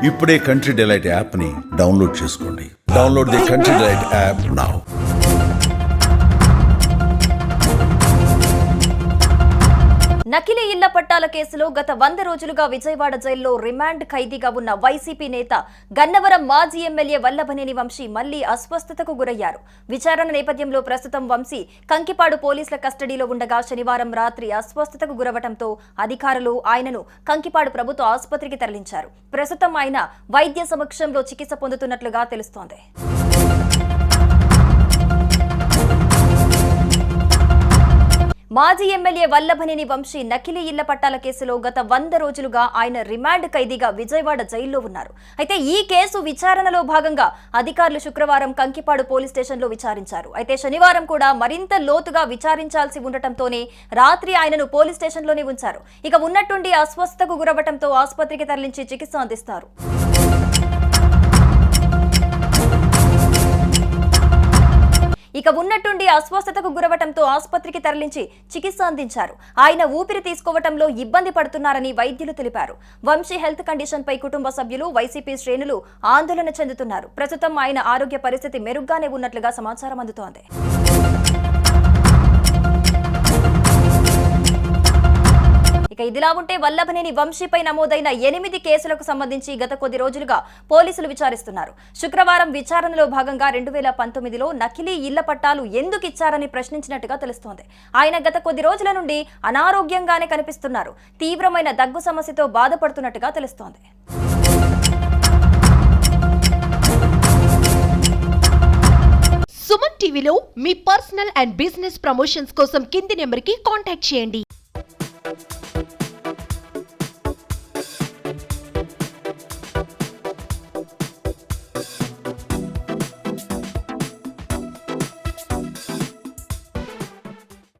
ఇప్పుడే country delight యాప్ని download చేసుకోండి. Download the country delight app now. నకిలీ ఇళ్ల పట్టాల కేసులో గత 100 రోజులుగా విజయవాడ జైల్లో రిమాండ్ ఖైదీగా ఉన్న వైసీపీ నేత గన్నవరం మాజీ ఎమ్మెల్యే వల్లభనేని వంశీ మళ్లీ అస్వస్థతకు గురయ్యారు. విచారణ నేపథ్యంలో ప్రస్తుతం వంశీ కంకిపాడు పోలీసుల కస్టడీలో ఉండగా శనివారం రాత్రి అస్వస్థతకు గురవడంతో అధికారులు ఆయనను కంకిపాడు ప్రభుత్వ ఆసుపత్రికి తరలించారు. ప్రస్తుతం ఆయన వైద్య సమక్షంలో చికిత్స పొందుతున్నట్లుగా తెలుస్తోంది. మాజీ ఎమ్మెల్యే వల్లభనేని వంశీ నకిలీ ఇళ్ల పట్టాల కేసులో గత 100 రోజులుగా ఆయన రిమాండ్ ఖైదీగా విజయవాడ జైల్లో ఉన్నారు. అయితే ఈ కేసు విచారణలో భాగంగా అధికారులు శుక్రవారం కంకిపాడు పోలీస్ స్టేషన్లో విచారించారు. అయితే శనివారం కూడా మరింత లోతుగా విచారించాల్సి ఉండటంతోనే రాత్రి ఆయనను పోలీస్ స్టేషన్లోనే ఉంచారు. ఇక ఉన్నట్టుండి అస్వస్థతకు గురవడంతో ఆసుపత్రికి తరలించి చికిత్స అందిస్తారు. అస్వస్థతకు గురవటంతో ఆసుపత్రికి తరలించి చికిత్స అందించారు. ఆయన ఊపిరి తీసుకోవటంలో ఇబ్బంది పడుతున్నారని వైద్యులు తెలిపారు. వంశీ హెల్త్ కండిషన్ పై కుటుంబ సభ్యులు, వైసీపీ శ్రేణులు ఆందోళన చెందుతున్నారు. ప్రస్తుతం ఆయన ఆరోగ్య పరిస్థితి మెరుగ్గానే ఉన్నట్లుగా సమాచారం అందుతోంది. ఇక ఇదిలా ఉంటే వల్లభనేని వంశీపై నమోదైన 8 కేసులకు సంబంధించి గత కొద్ది రోజులుగా పోలీసులు విచారిస్తున్నారు. శుక్రవారం విచారణలో భాగంగా 2019లో నకిలీ ఇళ్ల పట్టాలు ఎందుకు ఇచ్చారని ప్రశ్నించినట్టుగా తెలుస్తోంది. ఆయన గత కొద్ది రోజుల నుండి అనారోగ్యంగానే కనిపిస్తున్నారు. తీవ్రమైన దగ్గు సమస్యతో బాధపడుతున్నట్టుగా తెలుస్తోంది. సుమన్ టీవీలో మీ పర్సనల్ అండ్ బిజినెస్ ప్రమోషన్స్ కోసం కింది నెంబర్కి కాంటాక్ట్ చేయండి.